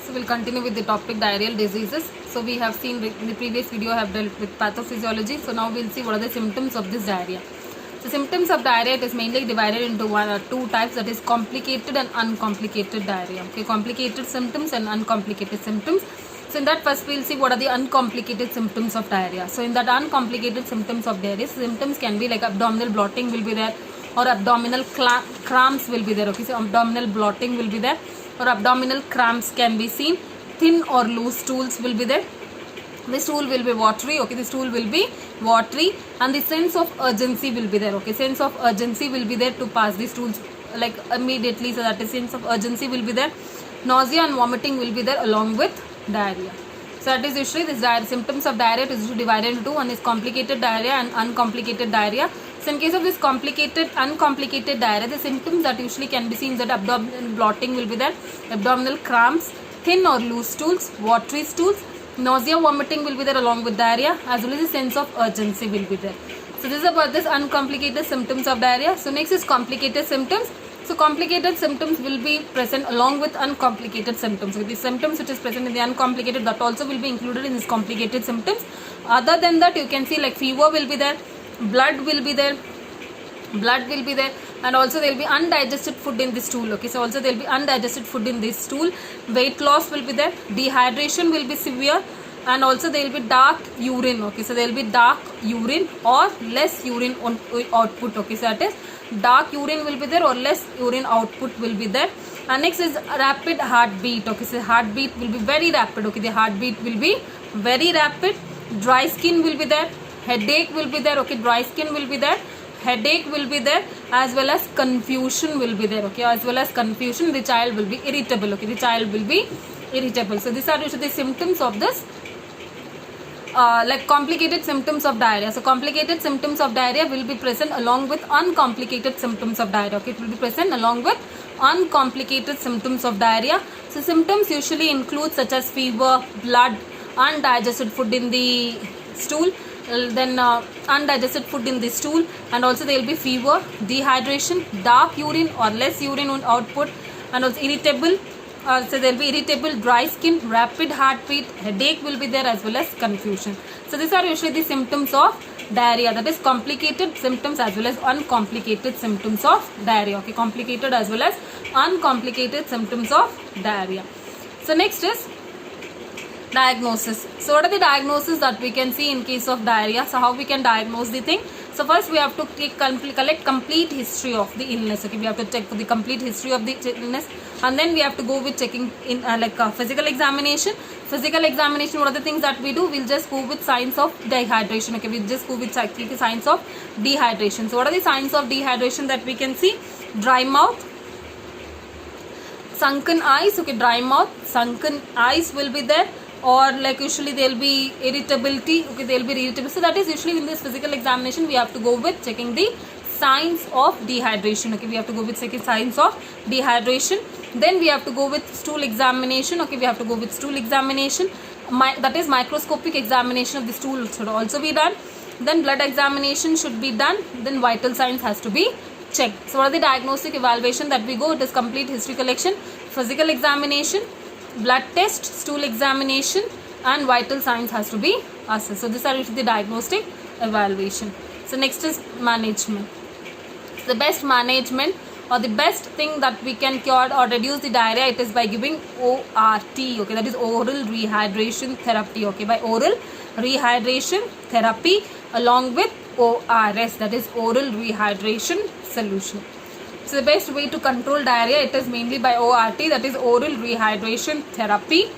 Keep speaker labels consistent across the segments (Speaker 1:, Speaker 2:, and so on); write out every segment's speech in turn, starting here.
Speaker 1: So we'll continue with the topic diarrheal diseases. So we have seen in the previous video I have dealt with pathophysiology. So now we'll see what are the symptoms of this diarrhea. So symptoms of diarrhea, it is mainly divided into two types, that is complicated and uncomplicated diarrhea. Okay, complicated symptoms and uncomplicated symptoms. So in that first we'll see what are the uncomplicated symptoms of diarrhea. So in that uncomplicated symptoms of diarrhea, symptoms can be like abdominal bloating will be there, or abdominal cramps will be there. Okay, so abdominal bloating will be there, or abdominal cramps can be seen. Thin or loose stools will be there. The stool will be watery. Okay, the stool will be watery, and the sense of urgency will be there. Okay, sense of urgency will be there to pass the stools like immediately. So that is sense of urgency will be there. Nausea and vomiting will be there along with diarrhea. So that is usually this symptoms of diarrhea is usually divided into one is complicated diarrhea and uncomplicated diarrhea. So in case of this uncomplicated diarrhea, the symptoms that usually can be seen is that abdominal bloating will be there, abdominal cramps, thin or loose stools, watery stools, nausea, vomiting will be there along with diarrhea, as well as a sense of urgency will be there. So this is about this uncomplicated symptoms of diarrhea. So next is complicated symptoms. So complicated symptoms will be present along with uncomplicated symptoms. So the symptoms which is present in the uncomplicated, that also will be included in this complicated symptoms. Other than that, you can see like fever will be there, blood will be there, and also there will be undigested food in the stool. Okay, so also there will be undigested food in this stool. Weight loss will be there, dehydration will be severe, and also there will be dark urine. Okay, so there will be dark urine or less urine on output. Okay, so that is dark urine will be there or less urine output will be there. And next is rapid heartbeat. Okay, so heartbeat will be very rapid. Okay, the heartbeat will be very rapid. Dry skin will be there, headache will be there. Okay, dry skin will be there, headache will be there, as well as confusion will be there. Okay, as well as confusion, the child will be irritable. Okay, the child will be irritable. So these are usually the symptoms of this like complicated symptoms of diarrhea. So complicated symptoms of diarrhea will be present along with uncomplicated symptoms of diarrhea. Okay, it will be present along with uncomplicated symptoms of diarrhea. So symptoms usually include such as fever, blood, undigested food in the stool, then undigested food in the stool, and also there will be fever, dehydration, dark urine or less urine on output, and also irritable. So there will be irritable, dry skin, rapid heartbeat, headache will be there, as well as confusion. So these are usually the symptoms of diarrhea, that is complicated symptoms as well as uncomplicated symptoms of diarrhea. Okay, complicated as well as uncomplicated symptoms of diarrhea. So next is diagnosis. So what are the diagnoses that we can see in case of diarrhea? So how we can diagnose the thing? So first we have to collect complete history of the illness. Okay, we have to check for the complete history of the illness, and then we have to go with checking in physical examination. Physical examination, what are the things that we do? We'll just go with signs of dehydration. Okay, we'll just go with checking the signs of dehydration. So what are the signs of dehydration that we can see? Dry mouth, sunken eyes. Okay, dry mouth, sunken eyes will be there, or like usually there will be irritability. Okay, there will be irritability. So that is usually in this physical examination we have to go with checking the signs of dehydration. Okay, we have to go with checking signs of dehydration. Then we have to go with stool examination. Okay, we have to go with stool examination. That is microscopic examination of the stool should also be done. Then blood examination should be done. Then vital signs has to be checked. So what are the diagnostic evaluation that we go? It is complete history collection, physical examination, blood test, stool examination, and vital signs has to be assessed. So these are usually the diagnostic evaluation. So next is management. The best management or the best thing that we can cure or reduce the diarrhea, it is by giving ORT. Okay, that is oral rehydration therapy. Okay, by oral rehydration therapy along with ORS, that is oral rehydration solution. So the best way to control diarrhea, it is mainly by ORT, that is oral rehydration therapy,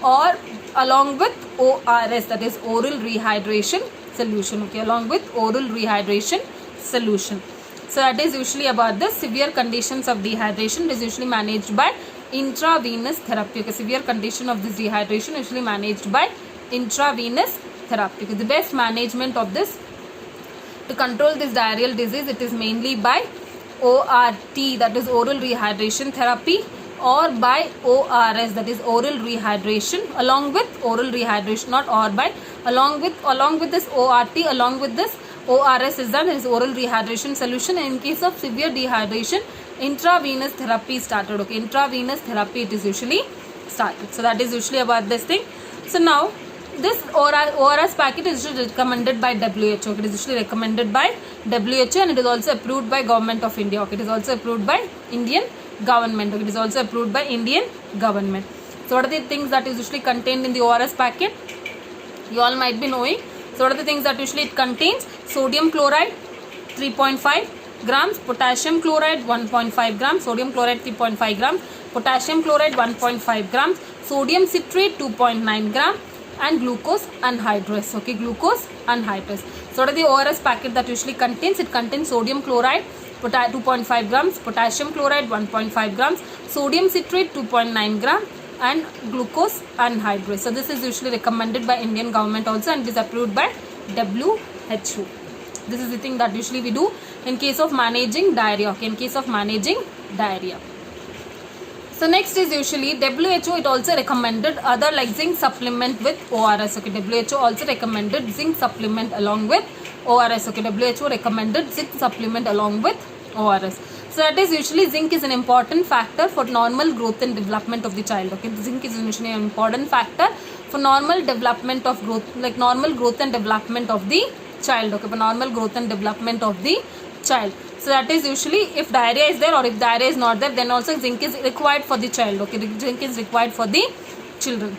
Speaker 1: or along with ORS, that is oral rehydration solution. Okay, along with oral rehydration solution. So that is usually about the severe conditions of dehydration. It is usually managed by intravenous therapy. Okay, severe condition of this dehydration usually managed by intravenous therapy. Okay, the best management of this to control this diarrheal disease, it is mainly by ORT, that is oral rehydration therapy, or by ORS, that is oral rehydration, along with oral rehydration, not or by, along with this ORT, along with this ORS is done, is oral rehydration solution. In case of severe dehydration, intravenous therapy started. Okay, intravenous therapy it is usually started. So that is usually about this thing. So now this ORS packet is usually recommended by WHO. It is usually recommended by WHO and it is also approved by Government of India. Okay, it is also approved by Indian government. Okay, it is also approved by Indian government. So what are the things that is usually contained in the ORS packet? You all might be knowing. So what are the things that usually it contains? Sodium chloride 3.5 grams, potassium chloride 1.5 grams, sodium chloride 3.5 grams, potassium chloride 1.5 grams, sodium citrate 2.9 gram, and glucose anhydrous. Okay, glucose anhydrous. So what are the ORS packet that usually contains? It contains sodium chloride 2.5 grams, potassium chloride 1.5 grams, sodium citrate 2.9 gram, and glucose anhydrous. So this is usually recommended by Indian government also and it is approved by WHO. This is the thing that usually we do in case of managing diarrhea. Okay, in case of managing diarrhea. So next is usually WHO. It also recommended other like zinc supplement with ORS. Okay, WHO also recommended zinc supplement along with ORS. Okay, WHO recommended zinc supplement along with ORS. So that is usually zinc is an important factor for normal growth and development of the child. Okay, zinc is usually an important factor for normal development of growth, like normal growth and development of the child. Okay, for normal growth and development of the child. So that is usually if diarrhea is there or if diarrhea is not there, then also zinc is required for the child. Okay, zinc is required for the children.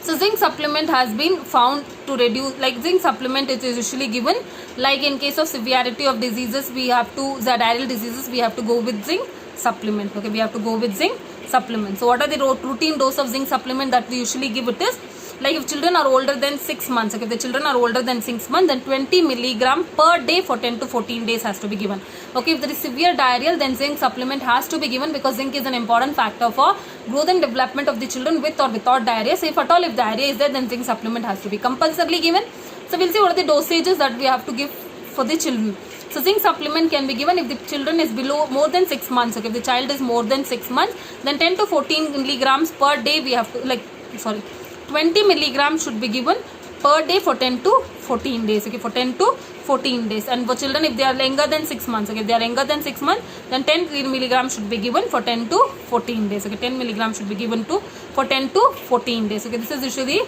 Speaker 1: So zinc supplement has been found to reduce, like zinc supplement is usually given like in case of severity of diseases, we have to, the diarrheal diseases, we have to go with zinc supplement. Okay, we have to go with zinc supplement. So what are the routine dose of zinc supplement that we usually give? It is like if children are older than 6 months, okay, if the children are older than 6 months, then 20 milligram per day for 10 to 14 days has to be given. Okay, if there is severe diarrhea, then zinc supplement has to be given because zinc is an important factor for growth and development of the children with or without diarrhea. So if at all if diarrhea is there, then zinc supplement has to be compulsorily given. So we'll see what are the dosages that we have to give for the children. So zinc supplement can be given if the children is below more than 6 months. Okay, if the child is more than 6 months, then 10 to 14 milligrams per day we have to 20 milligrams should be given per day for 10 to 14 days. Okay, for 10 to 14 days. And for children, if they are younger than 6 months, okay, if they are younger than 6 months, then 10 milligrams should be given for 10 to 14 days. Okay, 10 milligrams should be given for 10 to 14 days. Okay, this is usually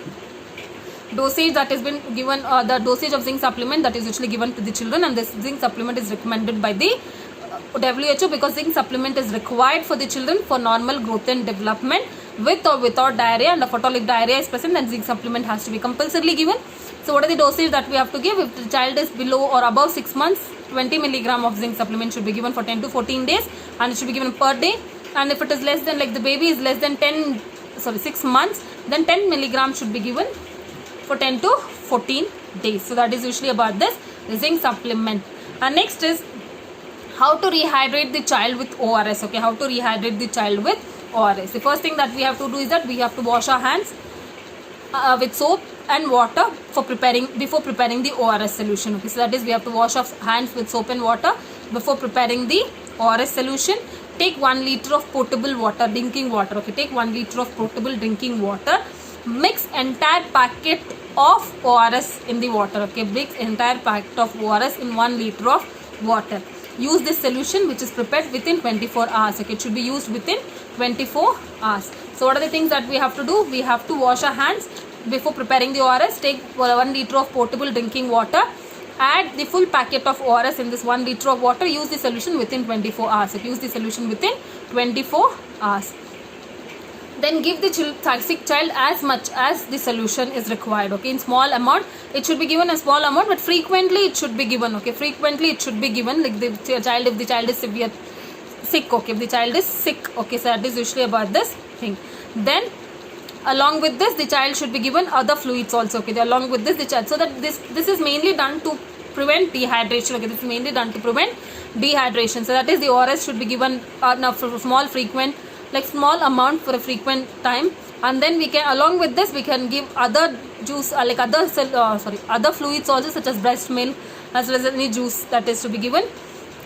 Speaker 1: dosage that has been given, the dosage of zinc supplement that is usually given to the children, and this zinc supplement is recommended by the WHO because zinc supplement is required for the children for normal growth and development with or without diarrhea, and if at all if diarrhea is present, then zinc supplement has to be compulsorily given. So what are the dosage that we have to give? If the child is below or above 6 months, 20 milligram of zinc supplement should be given for 10 to 14 days and it should be given per day. And if it is less than, like the baby is less than 6 months, then 10 milligrams should be given for 10 to 14 days. So that is usually about this zinc supplement. And next is how to rehydrate the child with ORS. Okay, how to rehydrate the child with ORS. The first thing that we have to do is that we have to wash our hands with soap and water before preparing the ORS solution. Okay, so that is we have to wash our hands with soap and water before preparing the ORS solution. Take 1 liter of potable water, drinking water. Okay, take 1 liter of potable drinking water. Mix entire packet of ORS in the water. Okay, mix entire packet of ORS in 1 liter of water. Use this solution which is prepared within 24 hours. Okay, it should be used within 24 hours. So what are the things that we have to do? We have to wash our hands before preparing the ORS. Take 1 liter of potable drinking water. Add the full packet of ORS in this 1 liter of water. Use the solution within 24 hours. Okay, use the solution within 24 hours. Then give the sick child as much as the solution is required. Okay, in small amount, it should be given a small amount, but frequently it should be given. Okay, frequently it should be given, like the child, if the child is sick. Okay, if the child is sick. Okay, so that is usually about this thing. Then along with this, the child should be given other fluids also. Okay, along with this, the child, so that this is mainly done to prevent dehydration. Okay, this is mainly done to prevent dehydration. So that is the ORS should be given for small frequent, like small amount for a frequent time, and then we can, along with this, we can give other juice, like other fluids also, such as breast milk, as well as any juice that is to be given,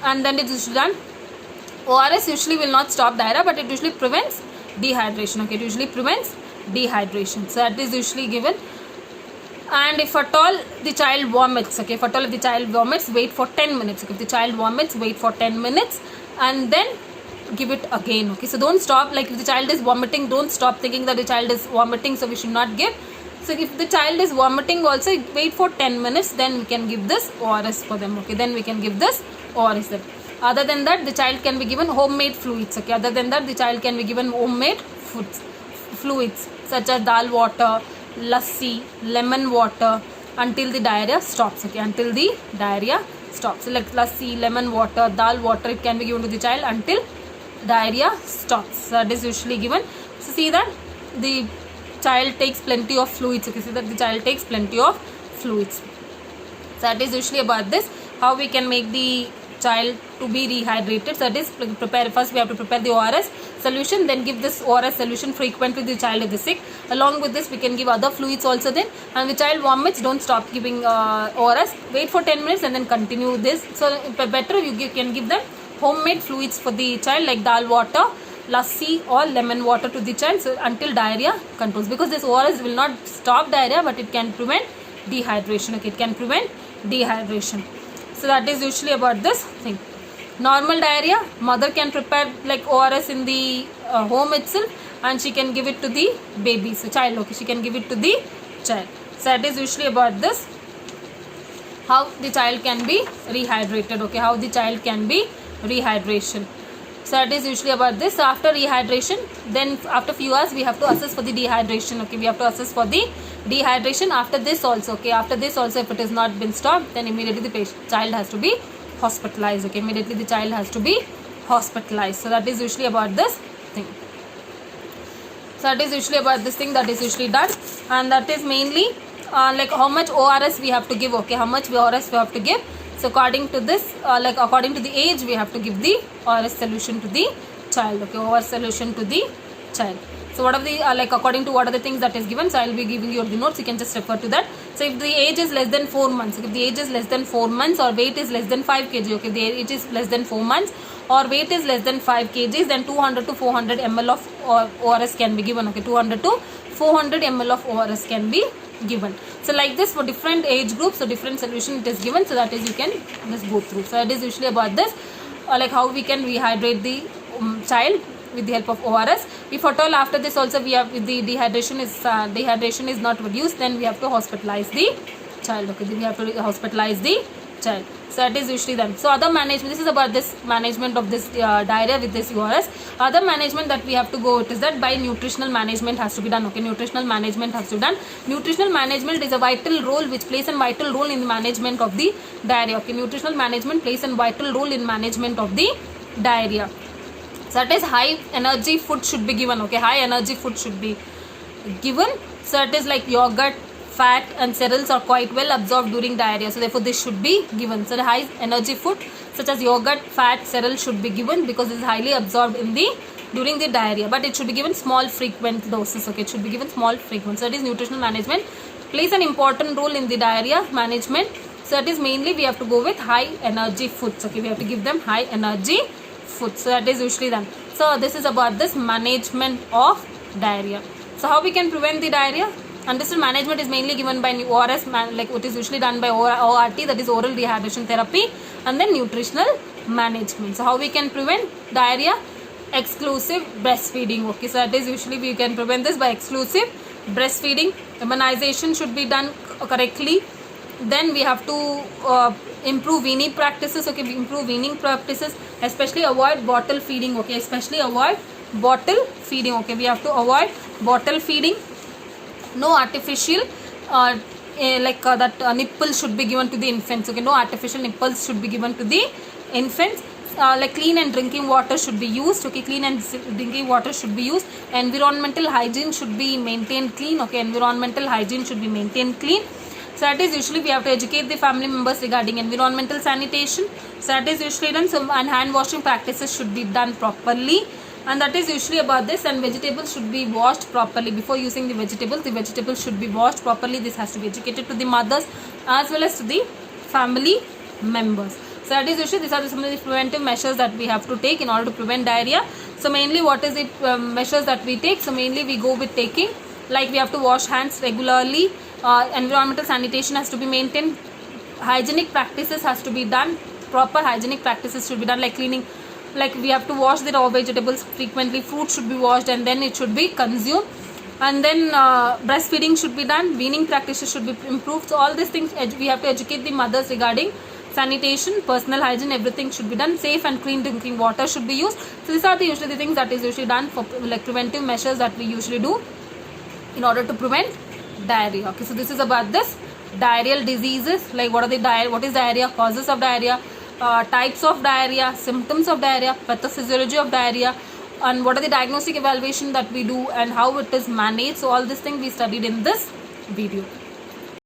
Speaker 1: and then it is done. ORS usually will not stop diarrhea, but it usually prevents dehydration. Okay, it usually prevents dehydration. So that is usually given. And if at all the child vomits, okay, if at all if the child vomits, wait for 10 minutes. Okay, if the child vomits, wait for 10 minutes, and then give it again. Okay, so don't stop, like if the child is vomiting, don't stop thinking that the child is vomiting, so we should not give. So if the child is vomiting also, wait for 10 minutes, then we can give this ORS for them. Okay, then we can give this ORS them. Other than that, the child can be given homemade fluids. Okay, other than that, the child can be given homemade fluids such as dal water, lassi, lemon water, until the diarrhea stops. Okay, until the diarrhea stops. So like lassi, lemon water, dal water, it can be given to the child until diarrhea stops. So that is usually given. So see that the child takes plenty of fluids. Okay, see that the child takes plenty of fluids. So that is usually about this, how we can make the child to be rehydrated. So that is prepare, first we have to prepare the ORS solution, then give this ORS solution frequently to the child if is sick. Along with this, we can give other fluids also then. And the child vomits, don't stop giving ORS, wait for 10 minutes and then continue this. So better you can give them homemade fluids for the child, like dal water, lassi or lemon water to the child, so until diarrhea controls, because this ORS will not stop diarrhea but it can prevent dehydration. Okay, it can prevent dehydration. So that is usually about this thing. Normal diarrhea, mother can prepare like ORS in the home itself, and she can give it to the baby, so child. Okay, she can give it to the child. So that is usually about this, how the child can be rehydrated. Okay, how the child can be rehydration. So that is usually about this. So after rehydration, then after few hours we have to assess for the dehydration. Okay, we have to assess for the dehydration after this also. Okay, after this also, if it has not been stopped, then immediately the child has to be hospitalized. Okay, immediately the child has to be hospitalized. So that is usually about this thing. So that is usually about this thing, that is usually done. And that is mainly like how much ORS we have to give. Okay, how much ORS we have to give. So according to this, like according to the age, we have to give the ORS solution to the child. Okay, ORS solution to the child. So what are the like according to what are the things that is given. So I will be giving you the notes. You can just refer to that. So if the age is less than 4 months, if the age is less than 4 months, or weight is less than 5 kg. Okay, the age is less than 4 months, or weight is less than 5 kgs, then 200 to 400 ml of ORS can be given. Okay, 200 to 400 ml of ORS can be given. So like this for different age groups, so different solution it is given. So that is you can just go through. So it is usually about this, like how we can rehydrate the child with the help of ORS. If at all after this also we have, if the dehydration is not reduced, then we have to hospitalize the child. Okay, then we have to hospitalize the child. So that is usually done. So other management, this is about this management of this diarrhea with this ORS. Other management that we have to go, it is that by nutritional management has to be done. Okay, nutritional management has to be done. Nutritional management is a vital role which plays a vital role in the management of the diarrhea. Okay, nutritional management plays a vital role in management of the diarrhea. So that is high energy food should be given. Okay, high energy food should be given. So it is like yogurt, fat and cereals are quite well absorbed during diarrhea, so therefore this should be given. So the high energy food such as yogurt, fat, cereal should be given because it is highly absorbed in the during the diarrhea, but it should be given small frequent doses. Okay, it should be given small frequent. So that is nutritional management plays an important role in the diarrhea management. So that is mainly we have to go with high energy foods. Okay, we have to give them high energy foods. So that is usually done. So this is about this management of diarrhea. So how we can prevent the diarrhea? Understood. Management is mainly given by ORS, like what is usually done by ORT, that is oral rehydration therapy, and then nutritional management. So how we can prevent diarrhea? Exclusive breastfeeding. Okay, so that is usually we can prevent this by exclusive breastfeeding. Immunization should be done correctly. Then we have to improve weaning practices. Okay, improve weaning practices, especially avoid bottle feeding. Okay, especially avoid bottle feeding. Okay, we have to avoid bottle feeding. No artificial nipples should be given to the infants. Okay, no artificial nipples should be given to the infants. Like clean and drinking water should be used. Okay, clean and drinking water should be used. Environmental hygiene should be maintained clean. Okay, environmental hygiene should be maintained clean. So that is usually we have to educate the family members regarding environmental sanitation. So that is usually done. So and hand washing practices should be done properly. And that is usually about this. And vegetables should be washed properly before using the vegetables. The vegetables should be washed properly. This has to be educated to the mothers as well as to the family members. So that is usually these are some of the preventive measures that we have to take in order to prevent diarrhea. So mainly what is the measures that we take? So mainly we go with taking, like we have to wash hands regularly. Environmental sanitation has to be maintained. Hygienic practices has to be done. Proper hygienic practices should be done, like cleaning like we have to wash the raw vegetables frequently, fruit should be washed and then it should be consumed. And then breastfeeding should be done, weaning practices should be improved. So all these things we have to educate the mothers regarding sanitation, personal hygiene, everything should be done. Safe and clean drinking water should be used. So these are usually the things that is usually done for like preventive measures that we usually do in order to prevent diarrhea. Okay, so this is about this diarrheal diseases, like what is diarrhea, causes of diarrhea, types of diarrhea, symptoms of diarrhea, pathophysiology of diarrhea, and what are the diagnostic evaluation that we do and how it is managed. So all these things we studied in this video.